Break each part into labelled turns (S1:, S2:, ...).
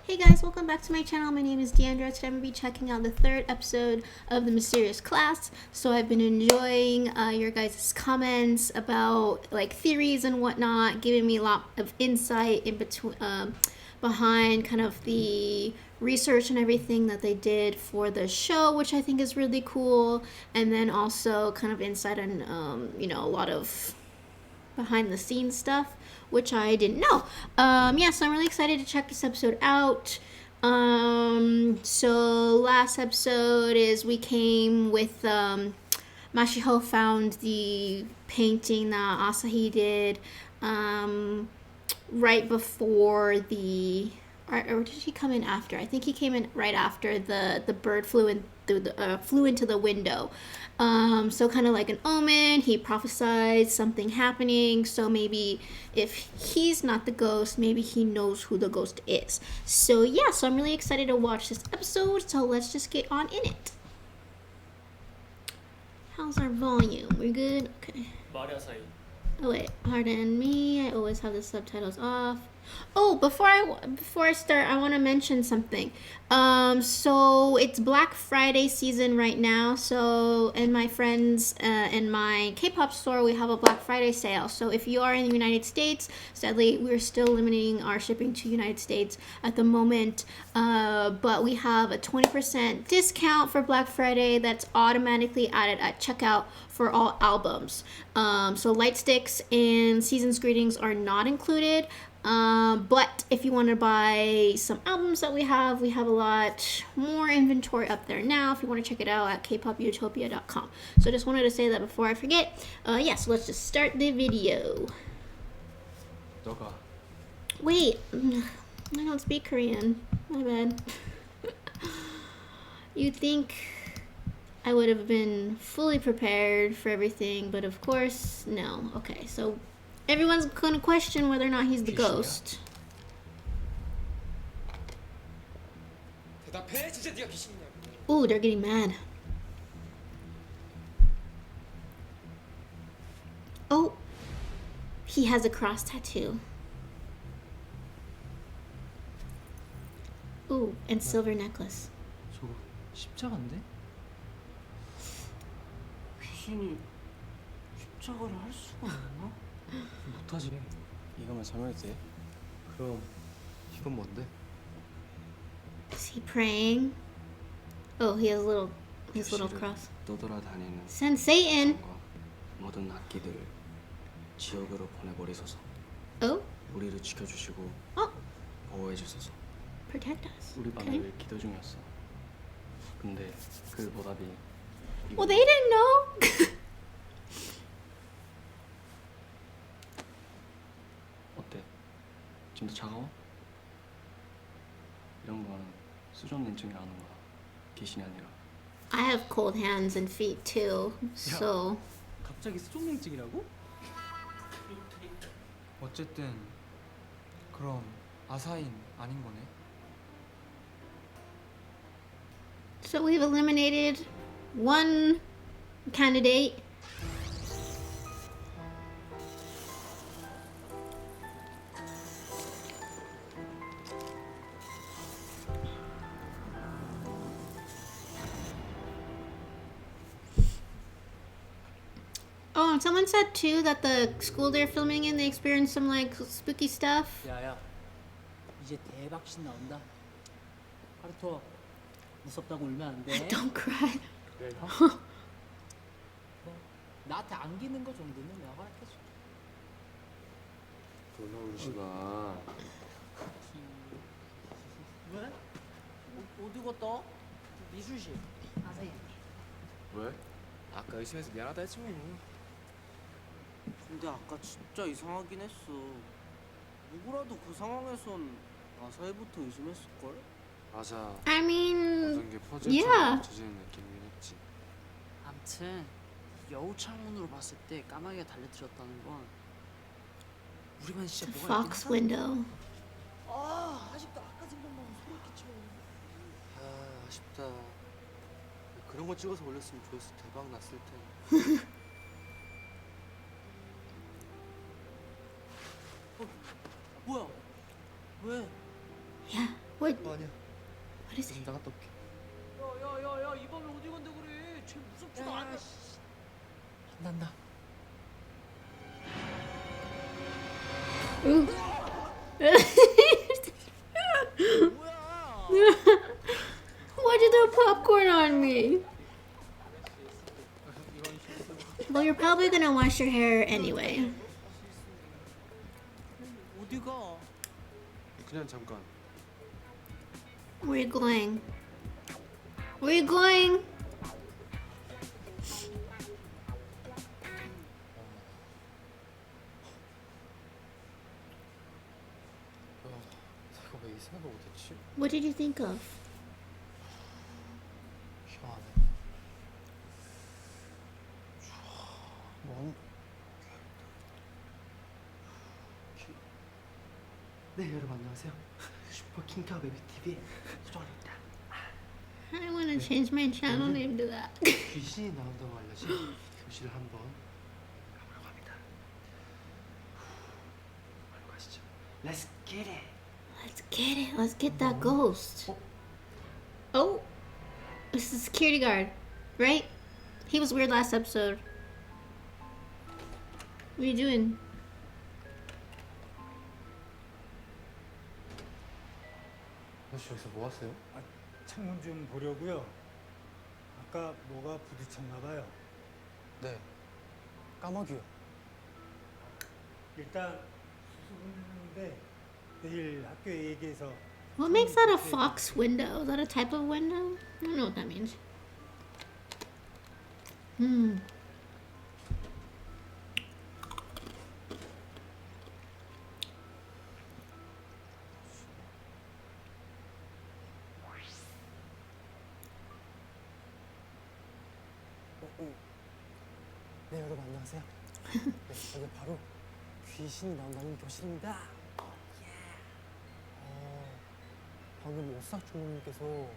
S1: Hey guys, welcome back to my channel. My name is Deandra. Today I'm going to be checking out the third episode of The Mysterious Class. So I've been enjoying your guys' comments about like theories and whatnot, giving me a lot of insight in between, behind kind of the research and everything that they did for the show, which I think is really cool. And then also kind of insight on, a lot of behind the scenes stuff, which I didn't know. So I'm really excited to check this episode out. So last episode is we came with Mashiho found the painting that Asahi did right before the or did he come in after? I think he came in right after the bird flew in flew into the window. So kind of like an omen. He prophesied something happening. So maybe if he's not the ghost, maybe he knows who the ghost is. So yeah, so I'm really excited to watch this episode. So let's just get on in it. How's our volume? We're good? Okay. Oh wait, pardon me. I always have the subtitles off. Oh, before I start, I want to mention something. So it's Black Friday season right now. So, and my friends in my K-pop store, we have a Black Friday sale. So if you are in the United States, sadly, we're still limiting our shipping to United States at the moment. But we have a 20% discount for Black Friday that's automatically added at checkout for all albums. So Light Sticks and Season's Greetings are not included. But if you want to buy some albums that we have a lot more inventory up there now. If you want to check it out at kpoputopia.com. So I just wanted to say that before I forget. So let's just start the video.
S2: 너가
S1: Wait, I don't speak Korean. My bad. You'd think I would have been fully prepared for everything, but of course, no. Okay, so everyone's gonna question whether or not he's the ghost.
S2: 대답해. 진짜 네가 귀신이냐고.
S1: Ooh, they're getting mad. Oh, he has a cross tattoo. Ooh, and silver necklace.
S3: 저거 십자가인데? 귀신이 십자가를 할 수가 있나? 못하지.
S2: 이거만 설명해도 돼? 그럼 이건 뭔데?
S1: Is he praying? Oh, he has his little cross.
S2: 떠돌아다니는
S1: Send Satan.
S2: 모든 악기들을 지옥으로 보내버리소서.
S1: Oh,
S2: 우리를 지켜주시고
S1: oh,
S2: 보호해주소서.
S1: protect us.
S2: 우리
S1: Okay.
S2: 밤에 기도 중이었어. 근데 그 보답이
S1: Well, they didn't know.
S2: 어때? 좀 더 차가워? 이런 거는 수족냉증이라는 거야. 귀신이 아니라.
S1: I have cold hands and feet too, so
S3: 갑자기 수족냉증이라고? 어쨌든 그럼 아사인 아닌 거네.
S1: so we've eliminated one candidate. Oh, and someone said too that the school they're filming in, they experienced some like spooky stuff.
S4: 야야 이제 대박신 나온다. 하루토 무섭다고 울면 안 돼.
S1: Don't cry.
S4: 그래 형? 뭐, 나한테 안기는 거 정도는 내가 허락해줄게.
S2: 도나울 씨가
S4: 왜? 어디 갔다? 미술실. 아사히.
S2: 왜? 아까 의심해서 미안하다 했지 뭐.
S5: 근데 아까 진짜 이상하긴 했어. 누구라도 그 상황에선 아사히부터 의심했을걸?
S2: 맞아.
S1: I mean,
S2: 모든 게
S1: yeah.
S2: 퍼즐처럼 젖어지는 느낌이긴 했지.
S4: 암튼 여우 창문으로 봤을 때 까마귀가 달려들었다는 건 우리만 진짜
S1: it's a
S4: 뭐가 있긴
S1: fox
S4: 하다.
S1: window.
S4: 아 아직도 아까 생각나면 소름 끼쳐.
S2: 아 아쉽다. 그런 거 찍어서 올렸으면 조회수 대박 났을 텐데.
S4: 뭐야? 왜?
S1: Yeah. What?
S2: 아니야.
S1: What is it?
S2: 나갔다 올게.
S4: 야야야야 이 밤에 어디 간다 그래? 쟤 무섭지도 않아.
S2: 난다.
S1: Ooh.
S4: 뭐야?
S1: Why'd you throw popcorn on me? Well, you're probably gonna wash your hair anyway.
S5: 어디가?
S2: 그냥 잠깐.
S1: Where you going? Where you going?
S2: 내가 왜 이 생각을 못했지?
S1: What did you think of?
S2: 희한하네. 뭔? 네 여러분 안녕하세요. 슈퍼 킹카 베이비 TV의 소정입니다.
S1: I wanna change my channel name to that.
S2: 귀신이 나온다고 알려진 교실을 한번 가보려고 합니다. 바로 가시죠. Let's get it.
S1: Let's get it. Let's get that ghost. Oh, it's the security guard, right? He was weird last episode. What are you doing?
S2: 아저씨 여기서 뭐 하세요?
S6: 창문 좀 보려고요. 아까 뭐가 부딪혔나 봐요.
S2: 네. 까마귀요.
S6: 일단 수습했는데 내일 학교에 얘기해서
S1: What makes that a fox window? Is that a type of window? I don't know what that means. Hmm.
S2: 네 여러분 안녕하세요. 네 여기 바로 귀신이 나온다는 교실입니다. 방금 오싹 주무님께서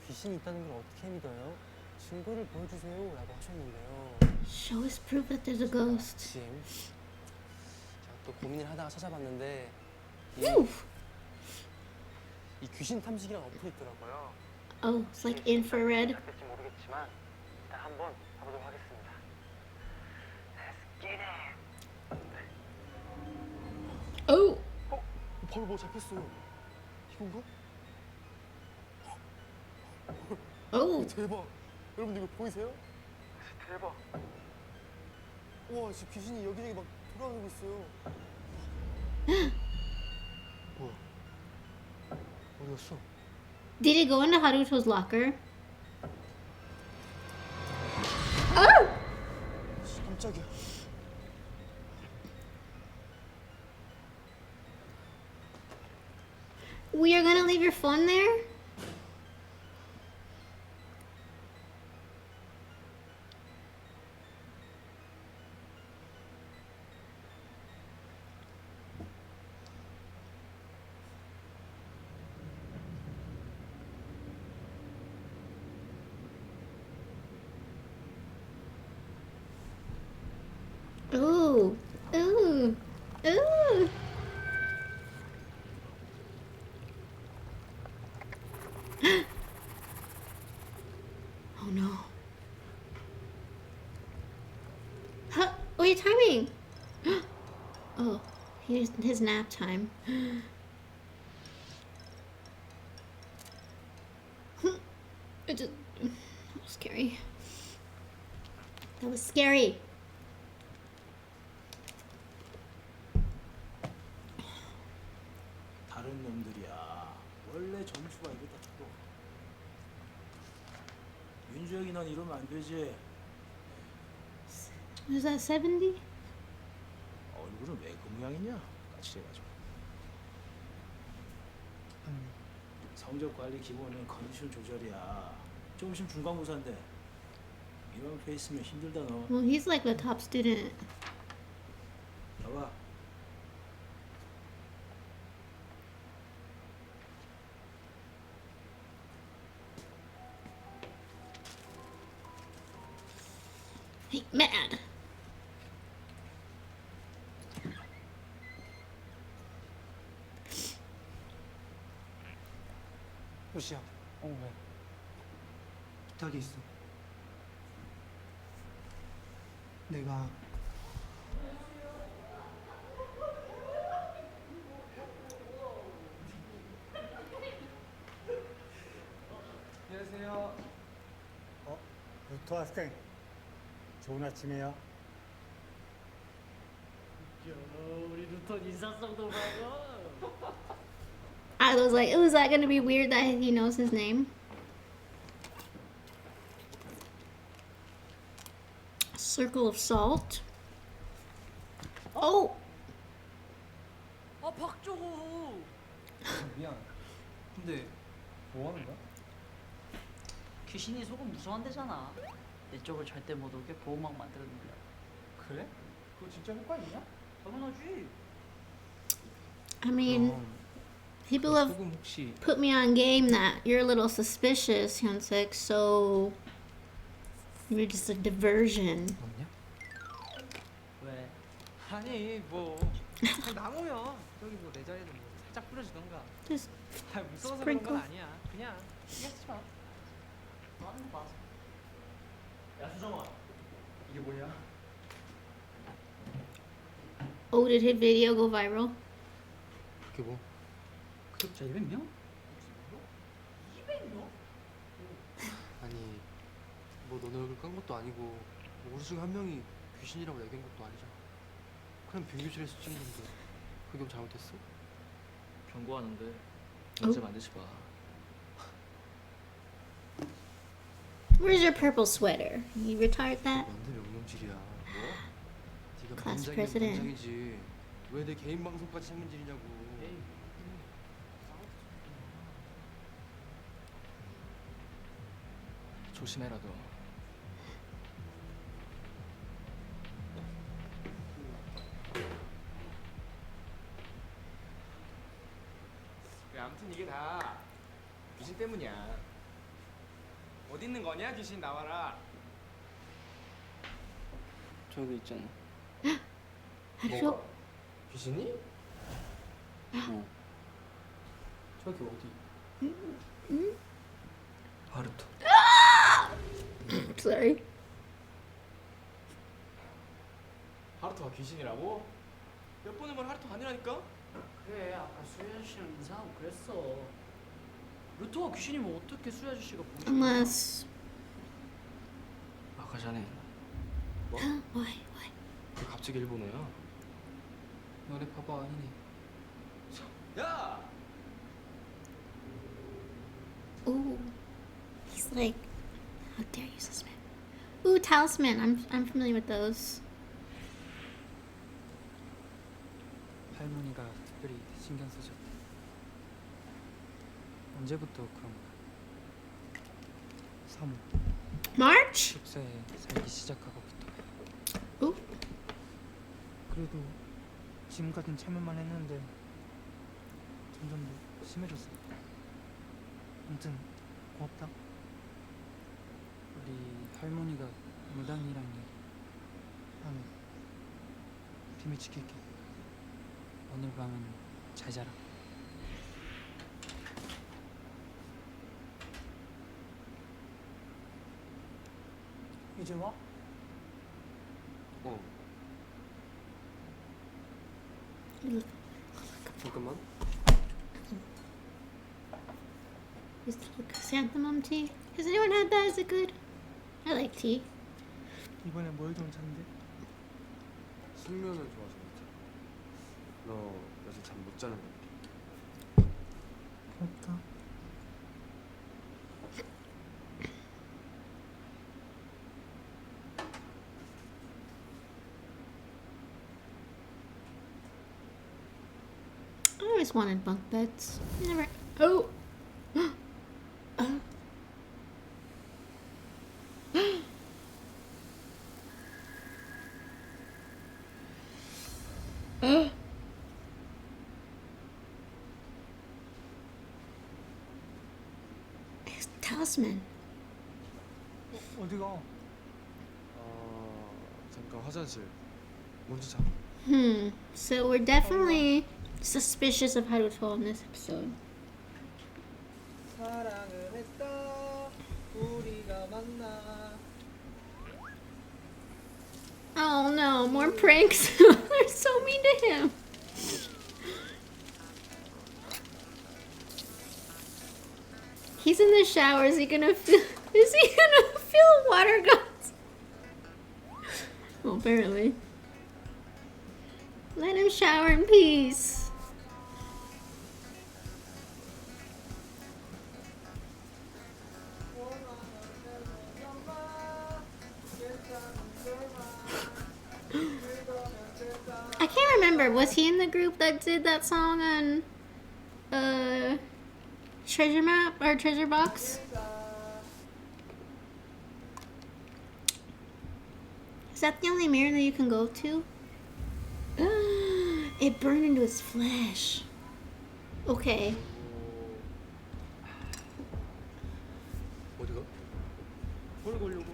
S2: 귀신이 있다는 걸 어떻게 믿어요? 증거를 보여주세요 라고 하셨는데요.
S1: Show us proof that there's a ghost.
S2: 지금 제가 또 고민을 하다가 찾아봤는데
S1: Ooh.
S2: 이 귀신 탐지기라는 어플이 있더라고요.
S1: Oh, it's like infrared.
S2: 될지 모르겠지만 일단 한번 가보도록 하겠습니다. Let's get it.
S1: Oh.
S2: 바로 뭐 잡혔어요. 이건가?
S1: Oh.
S2: 대박. 여러분들 이거 보이세요? 대박. 와, 지금 귀신이 여기저기 막 돌아다니고 있어요. 뭐야? 어디 갔어?
S1: Did it go into Haruto's locker? Oh!
S2: 깜짝이야.
S1: We are gonna leave your phone there? Ooh. Ooh. Ooh. Oh no. Huh? What are you timing? Oh, here's his nap time. It just, that was scary. That was scary.
S4: 다른 놈들이야. 원래 점수가 이렇다 또. 윤주혁이 넌 이러면 안 되지.
S1: Was that 70?
S4: 얼굴은 왜 그 모양이냐? 까칠해가지고. 성적 관리 기본은 컨디션 조절이야. 좀 있으면 중간고사인데 이런 페이스면 힘들다 너.
S1: Well, he's like the top student.
S4: 봐봐.
S1: Hey, mad.
S2: 도시야. 왜?
S3: 부탁이 있어.
S2: 내가
S3: 안녕하세요.
S6: 루토 학생, 좋은 아침이에요.
S4: 우리 루턴 인사성도 봐요.
S1: I was like, oh, is that gonna be weird that he knows his name? Circle of Salt. Oh!
S5: 아 박정우.
S3: 미안. 근데 뭐 하는 거야?
S7: 귀신이 속은 무서워한대잖아. 내 쪽을 절대 못 오게 보호막 만들어 놓으려.
S3: 그래? 그거 진짜 효과 있냐?
S7: 당연하지.
S1: I mean, people have
S3: 소금 혹시
S1: put me on game that you're a little suspicious, Hyunsik, so you're just a diversion.
S3: 없냐?
S7: 왜?
S3: 아니 뭐 그냥 나무야. 저기 뭐 내 자리에도 뭐 살짝 뿌려주던가.
S1: Just
S3: 아 무서워서 그런
S1: sprinkle.
S3: 건 아니야. 그냥 신경 쓰지 마.
S7: 뭐 하는 거 봐서.
S4: 야 수정아.
S3: 이게 뭐야?
S1: Oh, did his video go viral?
S3: 그게 뭐?
S7: 구독자 200명?
S8: 아니 뭐 너네 얼굴 깐 것도 아니고 뭐 우리 중에 한 명이 귀신이라고 얘기한 것도 아니잖아. 그냥 비교실에서 찍은 건데 그게 뭐 잘못했어?
S9: 경고하는데 절대 만들지 마.
S1: Where's your purple sweater? You retired that?
S8: 완전 명령질이야. 뭐? 네가
S1: Class
S8: 반장이면
S1: president.
S8: 반장이지 왜 내 개인 방송까지 책임지냐고.
S9: 조심해라도.
S3: 아무튼 이게 다 귀신 때문이야. 어디 있는 거냐? 귀신 나와라.
S5: 저기 있잖아.
S1: Actual?
S3: 귀신이?
S5: 어.
S3: 저기 어디? 하루토.
S1: Sorry.
S3: 하루토가 귀신이라고? 몇 번을 말 하루토 아니라니까?
S7: 그래, 아까 수희 아저씨랑 인사하고 그랬어. 루토가 귀신이면 어떻게 수희 아저씨가 보지?
S1: Unless.
S8: 아까 전에
S1: Why?
S8: 왜 갑자기 일본어야?
S3: 너네 바보 아니네. 야!
S1: Ooh. He's like, how dare you suspect? Ooh, talisman. I'm familiar with those.
S3: 할머니가 특별히 신경 쓰셨대. 언제부터 그런 거야? 3월
S1: March?
S3: 숙소에 살기 시작하고부터.
S1: Ooh.
S3: 그래도 지금까진 참을만 했는데 점점 더 심해졌어. 아무튼 고맙다. 우리 할머니가 무당이랑 얘기. 나는 비밀 지킬게. 오늘 밤은 잘 자라.
S2: 이제 와?
S8: 어
S1: You look,
S8: 잠깐만.
S1: used to look chrysanthemum tea. Has anyone had that? Is it good? I like tea.
S3: 이번에 뭘 좀 샀는데?
S8: 숙면을 좋아서 그렇지. 너 요새 잠 못 자는 거 같아.
S3: 고맙다.
S1: I always wanted bunk beds. Never. Oh. Oh. It's talisman.
S3: 어디가?
S8: 잠깐 화장실. 먼저 자.
S1: So we're definitely suspicious of Haruto in this episode.
S2: 사랑을 했다 우리가 만나.
S1: Oh no, more pranks. They're so mean to him. He's in the shower. Is he gonna feel water guns? Well, apparently. Let him shower in peace. I can't remember. Was he in the group that did that song on Treasure Map or Treasure Box? Is that the only mirror that you can go to? It burned into his flesh. Okay.
S8: 어디가?
S7: 뭘 걸려고?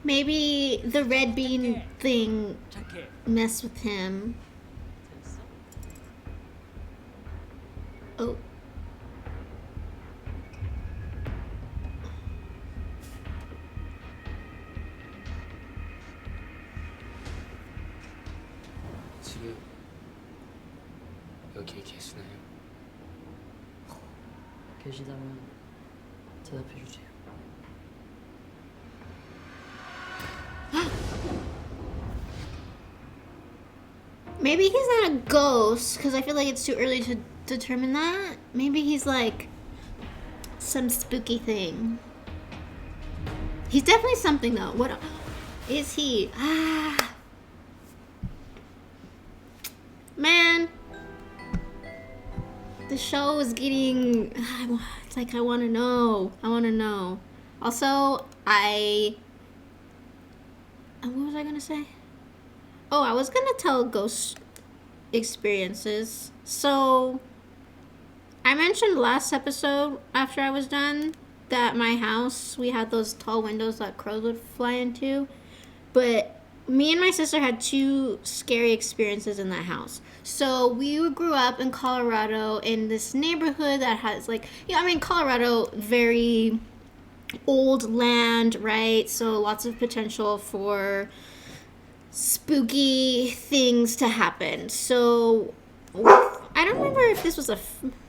S1: Maybe the red bean thing
S7: 착해.
S1: messed with him.
S7: 됐어?
S1: Oh.
S8: 지금 여기에 계시나요?
S7: 계시다면 대답해 주세요.
S1: Maybe he's not a ghost, because I feel like it's too early to determine that. Maybe he's like some spooky thing. He's definitely something though. What is he? Man. The show is getting, it's like I want to know. Also, what was I gonna say? Oh, I was gonna tell ghost experiences. So, I mentioned last episode after I was done that my house, we had those tall windows that crows would fly into. But me and my sister had 2 scary experiences in that house. So, we grew up in Colorado in this neighborhood that has Colorado, very old land, right? So, lots of potential for spooky things to happen. So I don't remember if this was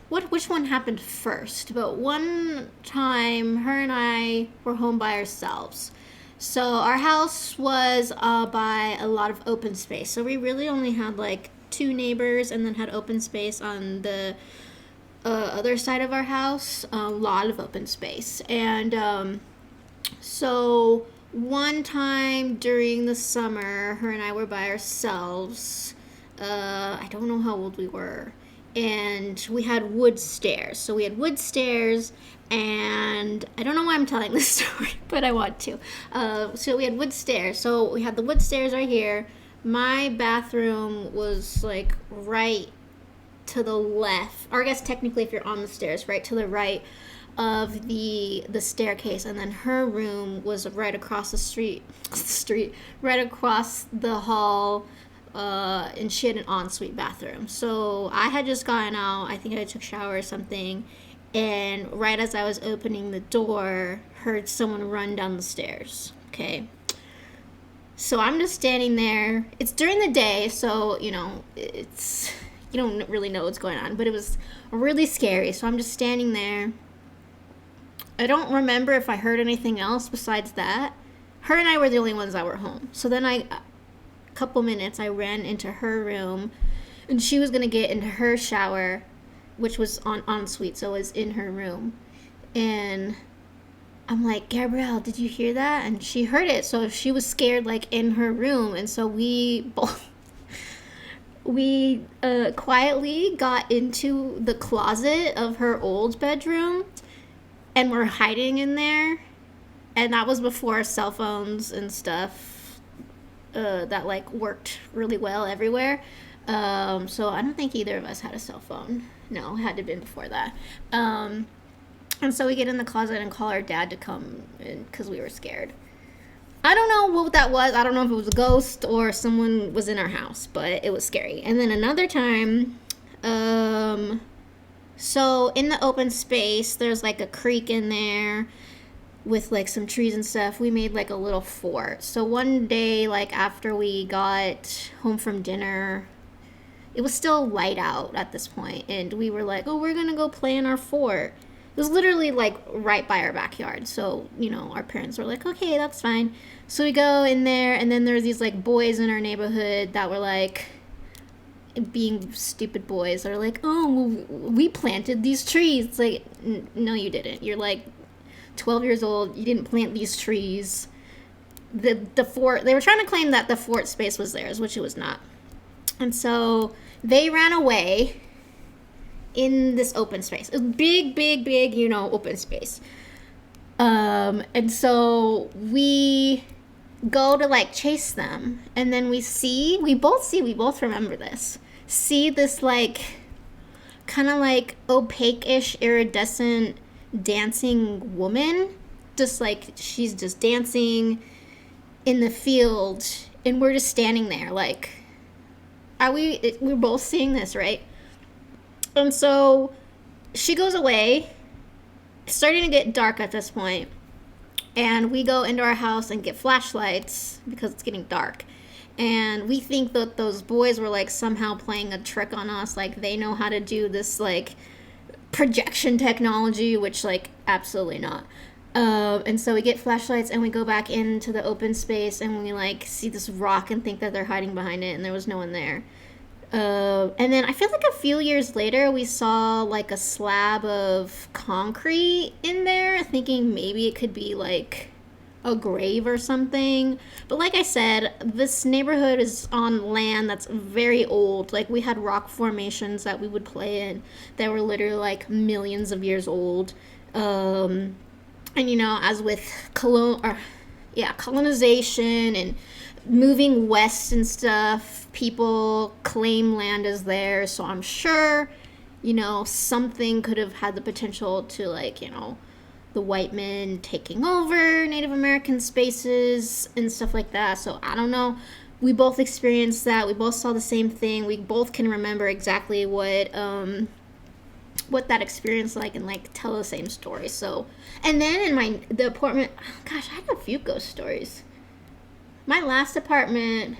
S1: which one happened first, but one time her and I were home by ourselves. So our house was by a lot of open space. So we really only had like 2 neighbors and then had open space on the other side of our house. A lot of open space. And so one time during the summer, her and I were by ourselves. I don't know how old we were. And we had wood stairs. So we had wood stairs, and I don't know why I'm telling this story, but I want to. So we had wood stairs. So we had the wood stairs right here. My bathroom was like right to the left, or I guess technically if you're on the stairs, right to the right of the staircase, and then her room was right across the street, right across the hall, and she had an ensuite bathroom. So I had just gotten out, I think I took a shower or something, and right as I was opening the door, heard someone run down the stairs. Okay, so I'm just standing there. It's during the day, so you don't really know what's going on, but it was really scary. So I'm just standing there. I don't remember if I heard anything else besides that. Her and I were the only ones that were home. So then a couple minutes, I ran into her room, and she was going to get into her shower, which was en suite, so it was in her room. And I'm like, Gabrielle, did you hear that? And she heard it, so she was scared, like, in her room. And so we both, quietly got into the closet of her old bedroom, and we're hiding in there. And that was before cell phones and stuff that like worked really well everywhere. So I don't think either of us had a cell phone. No, it had to have been before that. And so we get in the closet and call our dad to come in because we were scared. I don't know what that was. I don't know if it was a ghost or someone was in our house, but it was scary. And then another time, So in the open space, there's like a creek in there with like some trees and stuff. We made like a little fort. So one day, like after we got home from dinner, it was still light out at this point, and we were like, oh, we're gonna go play in our fort. It was literally like right by our backyard. So, you know, our parents were like, okay, that's fine. So we go in there, and then there's these like boys in our neighborhood that were like being stupid boys. They're like, oh, we planted these trees. It's like, no, you didn't. You're like 12 years old. You didn't plant these trees. The fort, they were trying to claim that the fort space was theirs, which it was not. And so they ran away in this open space. A big, big, big, you know, open space. And so we go to like chase them, and then we both remember this. See this like kind of like opaque-ish iridescent dancing woman, just like she's just dancing in the field, and we're just standing there like, we're both seeing this, right? And so she goes away. It's starting to get dark at this point, and we go into our house and get flashlights because it's getting dark. And we think that those boys were like somehow playing a trick on us, like they know how to do this like projection technology, which like absolutely not. And so we get flashlights and we go back into the open space, and we like see this rock and think that they're hiding behind it, and there was no one there. And then I feel like a few years later we saw like a slab of concrete in there, thinking maybe it could be like a grave or something. But like I said, this neighborhood is on land that's very old. Like we had rock formations that we would play in that were literally like millions of years old. And you know, as with colonization and moving west and stuff, people claim land as theirs. So I'm sure, you know, something could have had the potential to, like, you know, the white men taking over Native American spaces and stuff like that. So I don't know. We both experienced that. We both saw the same thing. We both can remember exactly what that experience like, and like tell the same story. So, and then in the apartment, gosh, I had a few ghost stories. My last apartment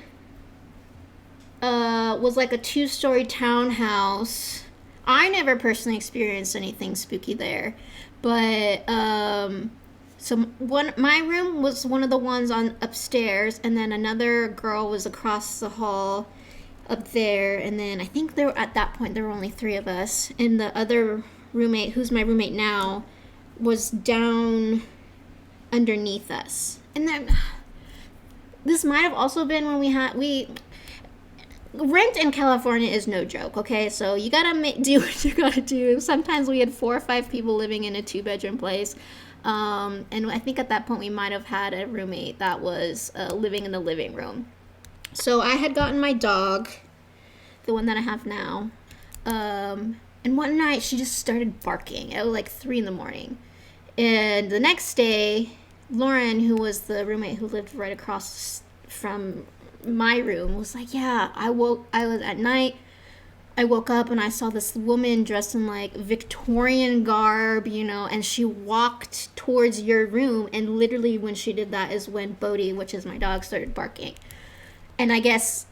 S1: was like a 2-story townhouse. I never personally experienced anything spooky there, but so my room was one of the ones on upstairs, and then another girl was across the hall up there, and then I think at that point there were only 3 of us, and the other roommate, who's my roommate now, was down underneath us. And then this might have also been when rent in California is no joke, okay? So you gotta do what you gotta do. Sometimes we had 4 or 5 people living in a 2-bedroom place. And I think at that point we might have had a roommate that was living in the living room. So I had gotten my dog, the one that I have now. And one night she just started barking at like 3 in. And the next day, Lauren, who was the roommate who lived right across from my room, was like, yeah, I was at night, I woke up and I saw this woman dressed in like Victorian garb, you know, and she walked towards your room, and literally when she did that is when Bodhi, which is my dog, started barking. And I guess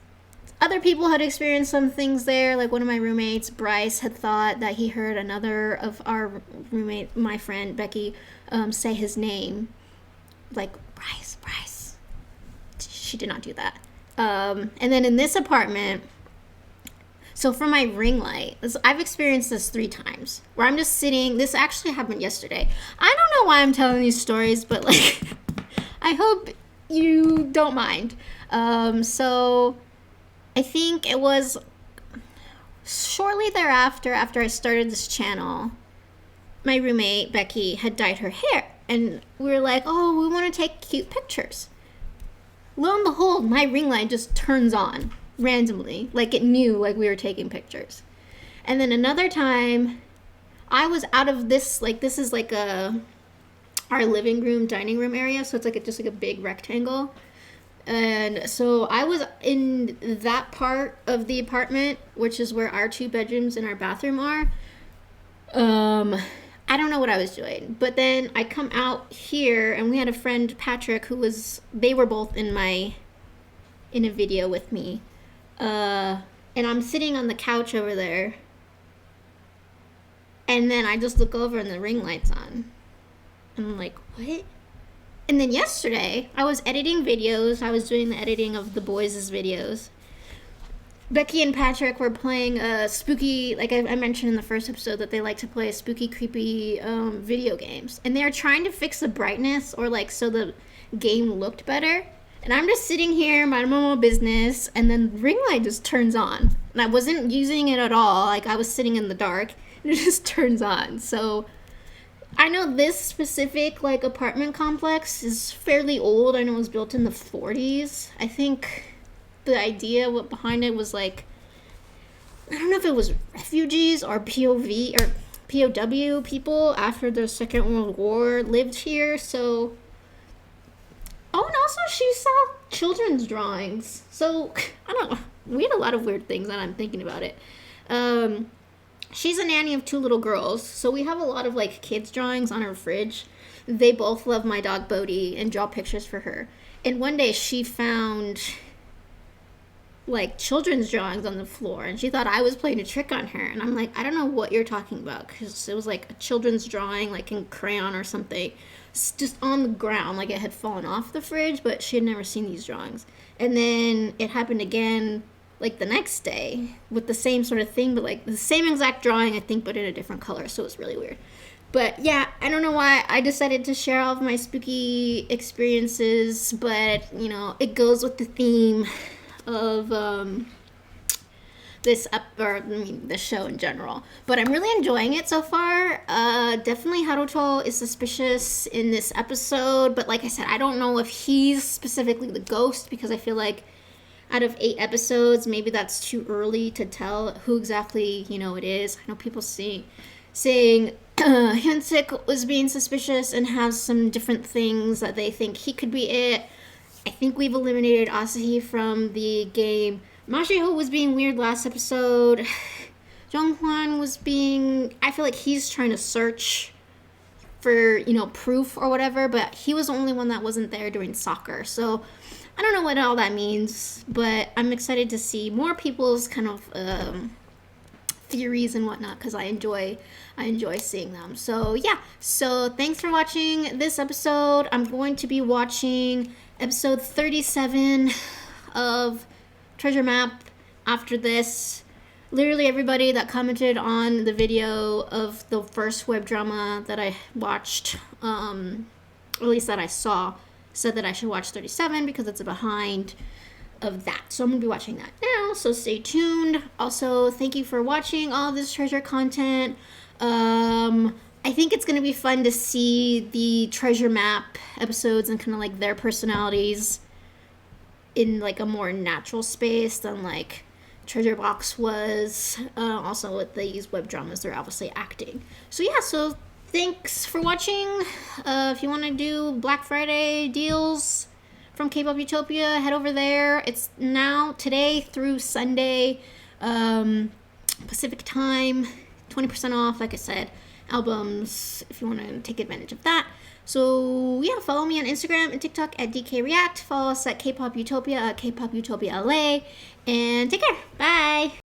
S1: other people had experienced some things there. Like one of my roommates, Bryce, had thought that he heard another of our roommate, my friend Becky, say his name, like Bryce. She did not do that. And then in this apartment, so for my ring light, I've experienced this 3 times, where I'm just sitting. This actually happened yesterday. I don't know why I'm telling these stories, but like, I hope you don't mind. So I think it was shortly thereafter, after I started this channel, my roommate, Becky, had dyed her hair. And we were like, oh, we want to take cute pictures. Lo and behold, my ring light just turns on randomly. Like it knew like we were taking pictures. And then another time, I was out of this, like this is like our living room, dining room area. So it's like just like a big rectangle. And so I was in that part of the apartment, which is where our 2 bedrooms and our bathroom are. I don't know what I was doing. But then I come out here, and we had a friend, Patrick, they were both in a video with me. And I'm sitting on the couch over there. And then I just look over and the ring light's on. And I'm like, what? And then yesterday, I was editing videos. I was doing the editing of the boys' videos. Becky and Patrick were playing a spooky, like I mentioned in the first episode, that they like to play spooky, creepy video games. And they're trying to fix the brightness, or like so the game looked better. And I'm just sitting here, minding my own business, and then the ring light just turns on. And I wasn't using it at all. Like, I was sitting in the dark, and it just turns on. So I know this specific like apartment complex is fairly old. I know it was built in the 40s. I think the idea behind it was like, I don't know if it was refugees or POV or POW people after the Second World War lived here. So, oh, and also she saw children's drawings. So I don't know. We had a lot of weird things that I'm thinking about it. She's a nanny of 2 little girls, so we have a lot of like kids drawings on our fridge. They both love my dog Bodhi and draw pictures for her. And one day she found like children's drawings on the floor, and she thought I was playing a trick on her. And I'm like, I don't know what you're talking about, because it was like a children's drawing, like in crayon or something, just on the ground, like it had fallen off the fridge, but she had never seen these drawings. And then it happened again like the next day with the same sort of thing, but like the same exact drawing, I think, but in a different color. So it was really weird. But yeah, I don't know why I decided to share all of my spooky experiences, but you know, it goes with the theme of the show in general. But I'm really enjoying it so far. Definitely Haruto is suspicious in this episode, but like I said, I don't know if he's specifically the ghost, because I feel like out of 8 episodes, maybe that's too early to tell who exactly, you know, it is. I know people saying Hyunsik was being suspicious and has some different things that they think he could be it. I think we've eliminated Asahi from the game. Mashiho was being weird last episode. Jonghwan was being, I feel like he's trying to search for, you know, proof or whatever, but he was the only one that wasn't there during soccer. So I don't know what all that means, but I'm excited to see more people's kind of theories and whatnot, because I enjoy seeing them. So yeah, so thanks for watching this episode. I'm going to be watching episode 37 of Treasure Map after this. Literally everybody that commented on the video of the first web drama that I watched, or at least that I saw, said that I should watch 37 because it's a behind of that. So I'm going to be watching that now, so stay tuned. Also, thank you for watching all of this treasure content. I think it's going to be fun to see the treasure map episodes and kind of like their personalities in like a more natural space than like Treasure Box was. Also with these web dramas, they're obviously acting. So yeah, so thanks for watching. If you want to do Black Friday deals from K-Pop Utopia, head over there. It's now today through Sunday, Pacific time, 20% off, like I said, albums, if you want to take advantage of that. So yeah, follow me on Instagram and TikTok at DKReact. Follow us at K-Pop Utopia at K-Pop Utopia LA. And take care. Bye.